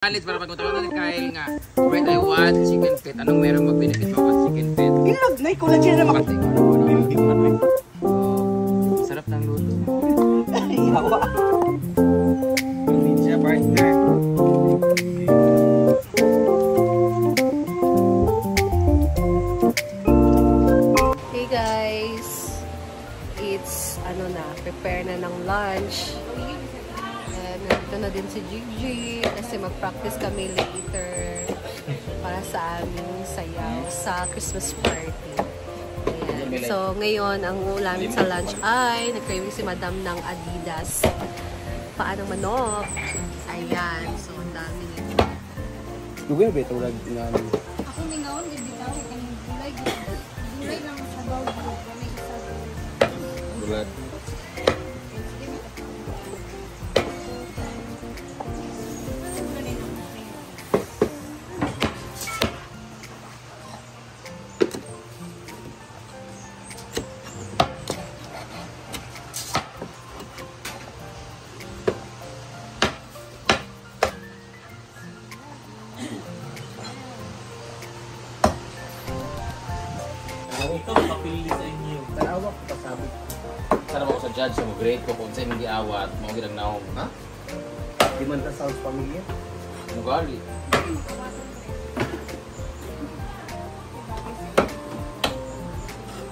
Alis para pagkutawa ni Kyle nga. Wait, I want chicken feet. Anong meron mag-benefit mo sa chicken feet? Ilag na collagen na maka. Sarap ng luto. Yawa. Siya partner. Hey guys, it's prepare na ng lunch. Nandito na din si Gigi kasi mag-practice kami later para sa aming sayaw sa Christmas party. Ayan. So ngayon ang ulam sa lunch ay nag-craving si Madam ng Adidas paanong manok. Ayan, so ang dami nito. Dugo ba ito ulag na Ako ningawon din bitaw kay gulay lang sa bawo kami isa. Bulat. Ito, kapili sa inyo. Tanawa ko pasabi. Sana ako sa judge mo grade ko kung sa'yo hindi awat. Mga ginag naong. Ha? Di man ta sounds familiar. Mugali.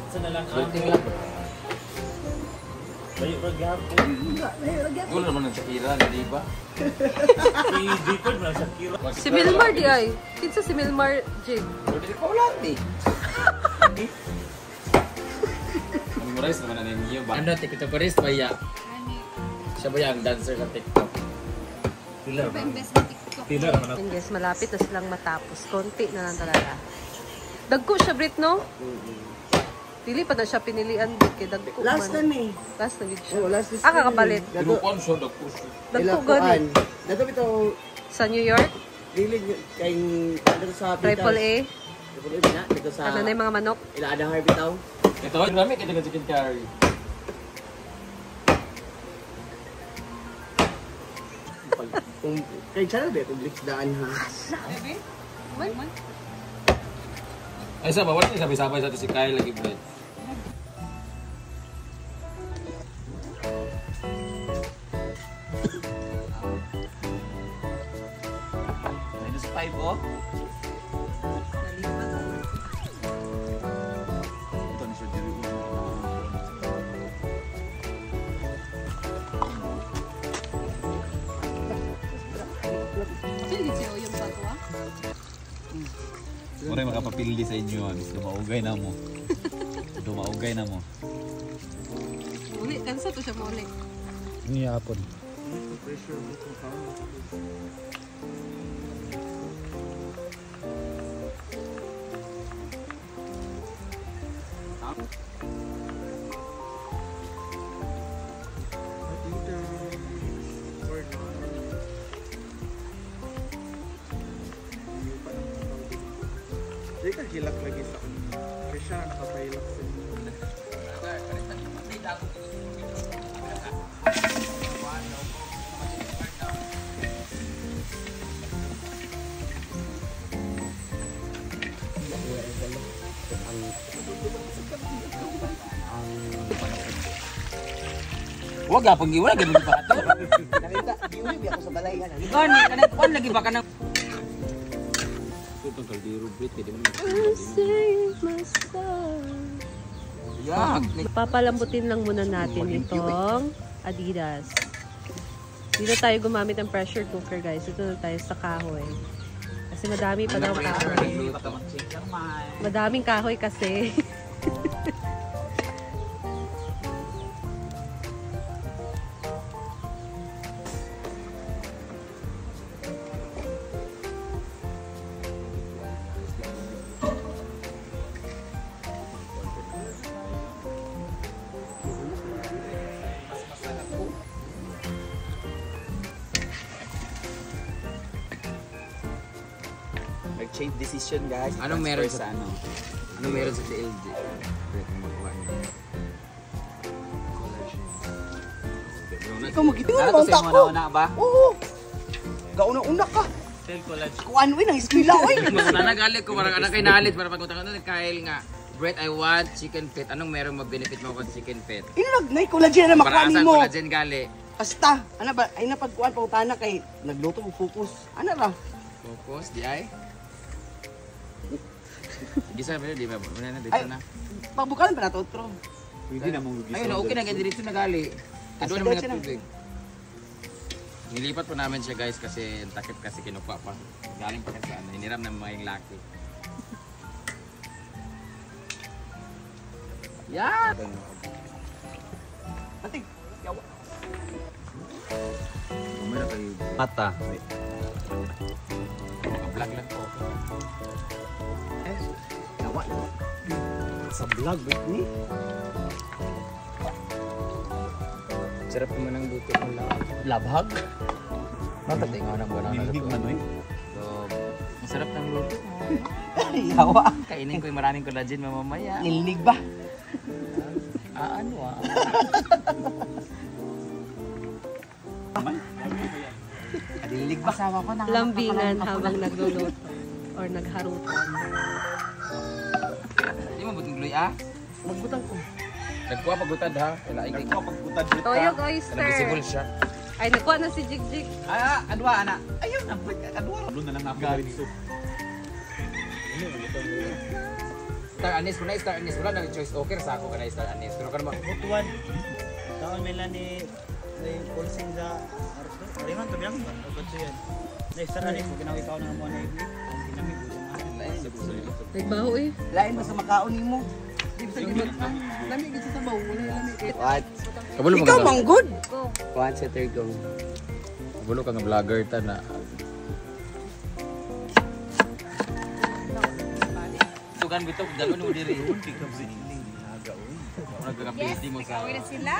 Sa nalang Swerte ako. lang. Bayo ragyapon. Gulo naman ng Shakira, di ba? Si Jacob na sa kira. Si Milmar di ay. Kinsa si Milmar Jig. Pero di ko ulat eh. Memorize naman na ninyo ba? Ano, TikTokerist ba ya? Siya ba yung dancer sa TikTok? Tila Pa naman. invest sa TikTok. Tila naman. Yun guys, malapit na silang matapos. Konti na lang talaga. Dagko siya, Brit, no? Dili pa na siya pinilian, Brit. Kaya dagko Last man. na ni. Last na yun siya. Oh, last is. Kakapalit. Pinukon siya, nagpuso. Dagko gani. Dato bitaw Sa New York, dili kay ano sa Triple A. Triple A na dito sa. Ano na yung mga manok? Ila ada har bitaw. Ito, marami kita ng chicken curry. Kung kay channel ba kung blitz daan ha. Ay, sa ba? Wala niya sabay-sabay sa ito si Kyle lagi bread. Minus 5 oh. Ito ni siya diri ulo. Sige siya yung patwa. Mura makapapildi sa inyo, dumaugay na mo. Dumaugay na mo. Uli, kansa to siya mauli. Ini hapon. Di ka hilak lagi sa kanya. Kaya siya nakapailak sa inyo. Huwag gapang giwala, ganun pa ito. Nakita, di uli ako sa balay yan. Gani, kanang lagi ba ka na? Ito kaldero bread, kaya di mo Yan. Papalambutin lang muna natin itong Adidas. Hindi na tayo gumamit ng pressure cooker, guys. Ito na tayo sa kahoy. Kasi madami pa daw kahoy. Madaming kahoy kasi. Nag-change decision guys. Anong meron Transfer sa ano? Anong meron sa TLG? Ikaw magitingan mo Nato sa ako. mga nauna ba? Oo. Gauna-una ka. Tell college. Kuan uy nang eskwela uy. Nanagalit ko, parang anak kay nalit para pagkutang ano, Kyle nga. Brett, I want chicken feet. Anong meron mag-benefit mo sa chicken feet? Inag nay collagen na Para makuha asan nimo. collagen gali? Basta, ana ba ay napagkuan pangutana kay nagluto og focus. Ana ra? Focus, di ay? Gisa ba di ba? Muna na dito Ay. na. Pagbukan pa nato otro. Pwede na mong Ayun, okay na ganyan dito na gali. Ito Sige, naman sige na na. tubig. Nilipat po namin siya guys kasi ang takip kasi kinukuha pa. Galing pa kasi ano, hiniram ng mga yung laki. Yan! Ate, yawa. Umira kayo. Mata. Vlog lang po. Yawa. Sa vlog ni. Sarap naman ang luto mo lang. Labhag. Matay nga nang wala na Nilbig man luto. eh. So, masarap ng luto. Yawa. Kainin ko yung maraming collagen mamamaya. Nilnig ba? Ano ah. Nilnig ba? Asawa ko Lambingan habang nagluluto or nagharutan. Hindi mo buting gluy ah. Magbutang ko. Nagkuha pagutad ha. Wala ikay. Pagputad dito. Toyog Nag-visible oyster. siya. Ay, nakuha na si Jigjig. Adwa ana. Ayun na adwa. Doon na lang napagalit so. Star anise mo na star anise. Wala na choice okay sa ako ka na star anise. Pero kan mo. Butuan. Taon nila ni Pulsing sa Arto. Ariman to bilang ba? Agad to yan. Next time ko ginawi ka na mo na ibi. Ang ginamit ko na. Nagbaho eh. Lain ba sa makaon nimo? Di sa gibot. Lamig gid sa bawo, wala lamig. What? Kabulo ka Ikaw nga. mang good. One setter go. Kabulo ka nga vlogger ta na. Tugan bitaw dalon mo diri. Pick up sa ining haga oy. Nagka-busy mo sa. Kawin na sila.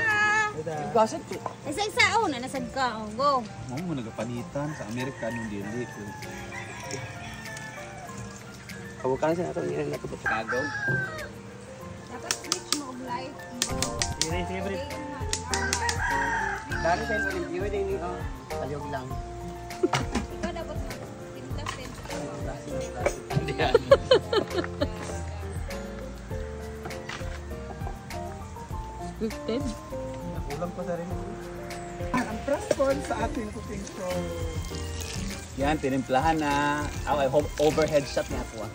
Gasat to. Isa-isa, oh, nanasad ka. Oh, go. Mo nagapanitan sa Amerika nung dili ko. Kabukan sa ato niya na to. Kagaw. Dapat switch mo og light. Sige, sige, bro. Dari sa review din ni ayog lang. Ikaw dapat tintas din. Hindi yan. Scripted. Kulang pa sa rin. Ang press con sa ating cooking show. Yan, tinimplahan na. I hope overhead shot na ako ah.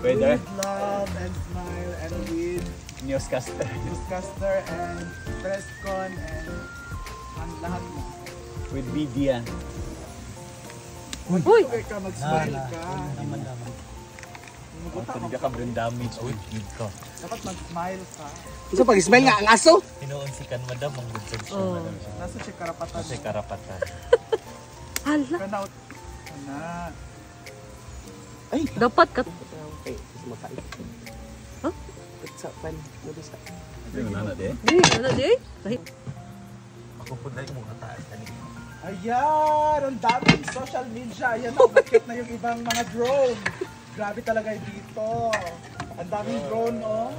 Weather, With love and smile and with newscaster. newscaster and press con and ang lahat na. With Bidia. Uy! Ka mag-smile ka. Hindi ka brain damage. Uy, ka. Dapat mag-smile ka. So pag smile nga ang aso. Tinuunsikan madam ang good sense siya, Oh. madam siya. Nasa siya karapatan. Kasi karapatan. Hala. Kanaut. Kana. Dapat ka. Okay, makain. Huh? Sa pan, lubos sa. Ano na de? Di, ano di? Kahit Ako po dahil mong kataas kanina. Ayan! Ang daming social media. Ayan na, bakit na yung ibang mga drone. Grabe talaga dito. Ang daming drone, oh.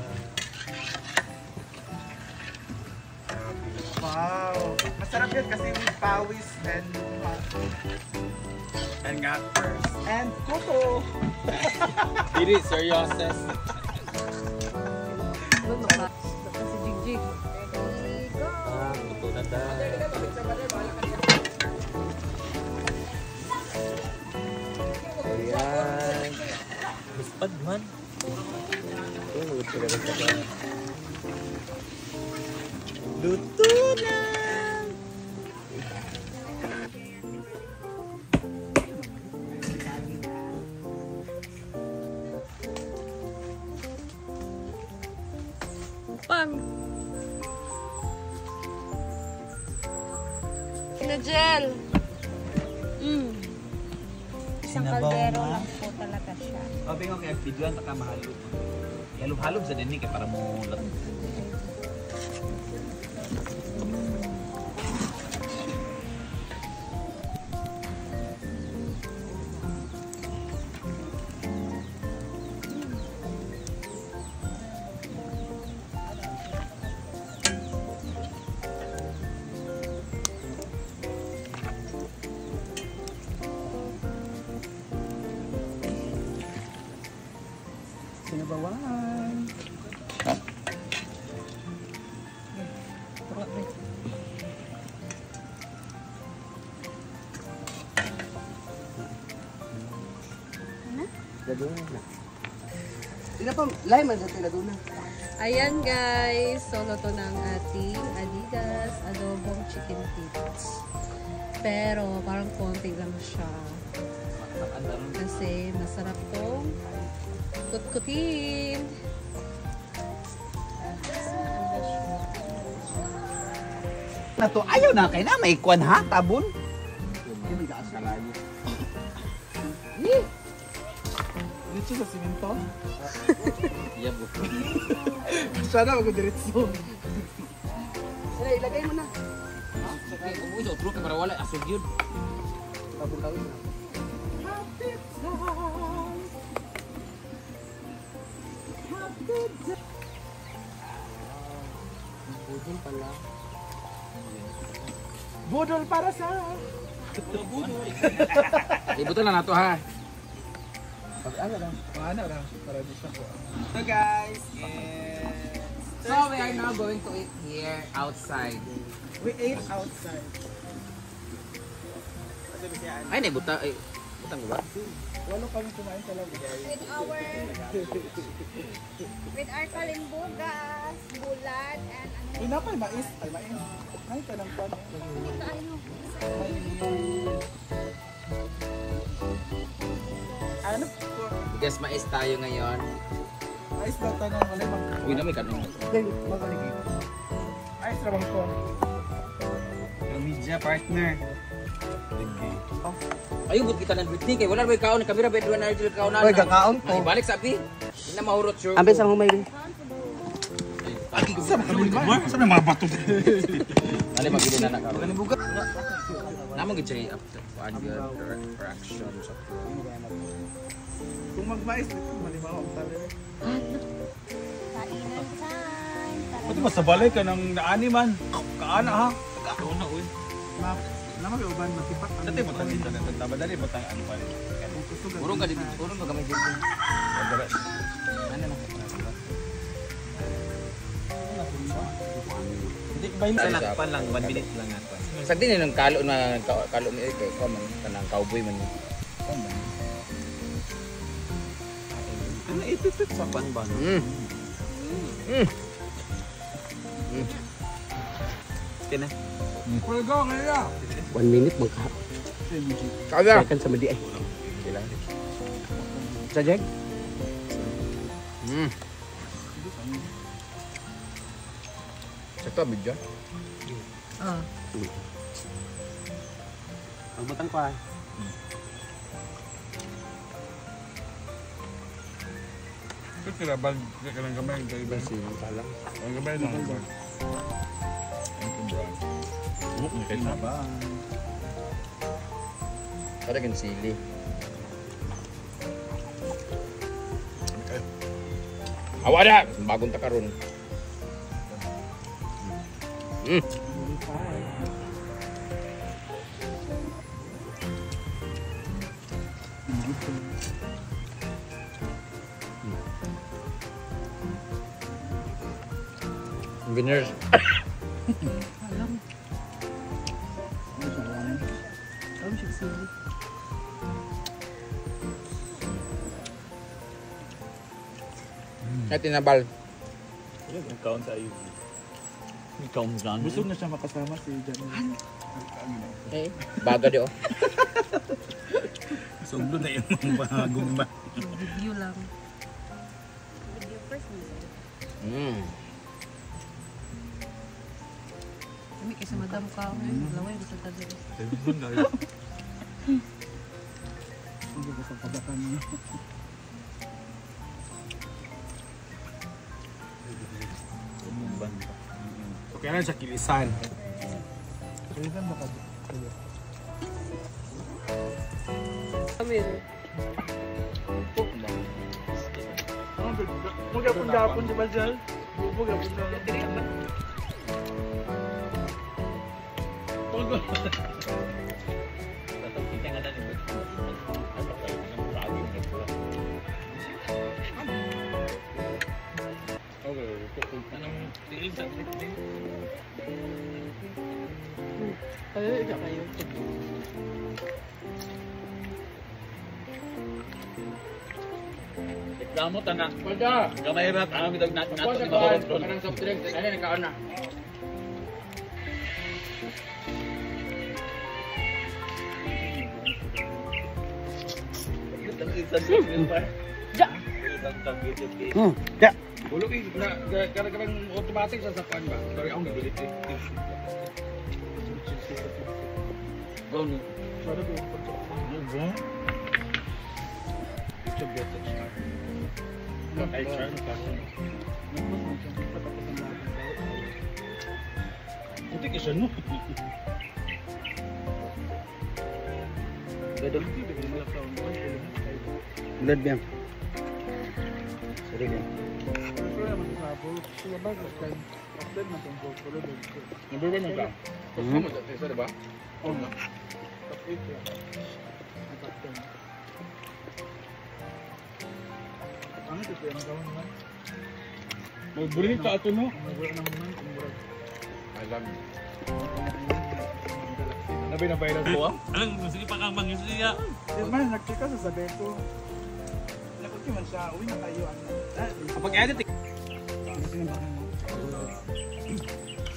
Wow! Masarap yun kasi with pawis and gappers. And kuto! Diri serious. ano naka si Jigjig. Ito na dahil. Ayan. Bispad man. Talaga sa ba. Luto na! Pang. Pinagel. Isang kaldero lang po talaga siya. Sabi ko kaya videoan ta ka mahalo. Halog-halog sa dinig kay para mo latag. number 1. Laduna na. Sila pa, lime man sa laduna. Ayan guys, solo to ng ating Adidas adobong chicken tips. Pero parang konti lang siya. Kasi masarap tong kutkutin. Na to, ayaw na kay na, may kwan ha, tabon. Dito sa simento. Iya bu. Sana mag-diretso. Sila, ilagay mo na. Uy, so true para wala asog yun. Tabon-tabon na. Budol pala. Budol para sa... Ibutan na nato ha. Ano lang? Ano lang? Para di siya ko. So guys, So we are now going to eat here outside. We ate outside. Ay, na buta. Ay, butang ko ba? Walo kami kumain sa loob. With our kalimbugas, bulat, and ano. Uy, napay mais. Ay, mais. Ay, ka ng pan. Ito ano. Ano po? Guess mais tayo ngayon. Mais daw tayo ng malimang. Uy, na may kanon. Dahil, magaligay. Mais rabang ko. Yung media partner. Ayun, but kita ng Britney. Kaya wala ba yung kaon? Kamera ba yung Nigel kaon na? Uy, kakaon ko. Ay, balik sabi. Hindi na mahurot sure. Ambes ang humay din. Sa mga Saan ang mga bato? Alay, magiging na nakaroon. Naman gitsa after one year fraction. Kung mag-mais, malimaw ang tali. Kainan time. Pati ba sa balay ka ng naani man? Kaana ha? Kaana uy. Naman yung uban, makipak. Dati mo tang dito na tabadali mo tang ano pa rin. Urong ka dito. Urong ka gamay dito. Ano na? Hindi ba yung salakpan lang 1 minute lang ako. Sagdi na ng kalo na kalo mi kay ko man kanang cowboy man. Ano ipipit sa pan ba? Kina. Well, go, kaya. 1 minute magka. Kaya. Second sa madi ay. Sa jeg? Sakto video. Ang batang ko ay. Ito kinabal, ka ng gamay. Basin pala. Ang gamay na ang Kada kan sili. Awada, bagong takaron. Winners. Ay, tinabal. Yung kaon sa iyo. May kaon sa Gusto na siya makasama si Janine. Eh, baga di oh. Sugdo na yung mga gumba. Review lang. Video first mo. Kami kasi madam ka. Laway, basta tayo. Telefon na yun. Hindi ko sa kabakan niya. So kaya lang siya kilisan. Kailan ba ka? Kami. Magapon-gapon si Bajal. Magapon-gapon. Anong tilim sa tilim? Ay, isa kayo. Reklamo tanak. Pada. Gamay rat ang mitag natin Ako sa natin kuhan. ni Kanang soft drinks. Ano nagkaon na? Ya. Bulog eh. Karang automatic sa sapan ba? Dari akong nabilit eh. Go ni. Buti ka siya no. Blood biang. Sorry biang. Number 1 mo ka? Gusto mo sa tesa, diba? Oo nga. Magbuli ka ato no. Alam. Nabi na bayad ko ah. Ang sige pa kang mangisiya. Man, nagchika sa sabi ko. Nakot man siya, uwi na kayo. Kapag edit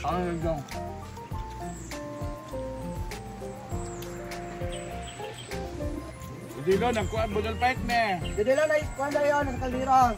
Ano yung Hindi lang, nagkuhan budal fight me. Jadi lang na kuan dayon ang kalira.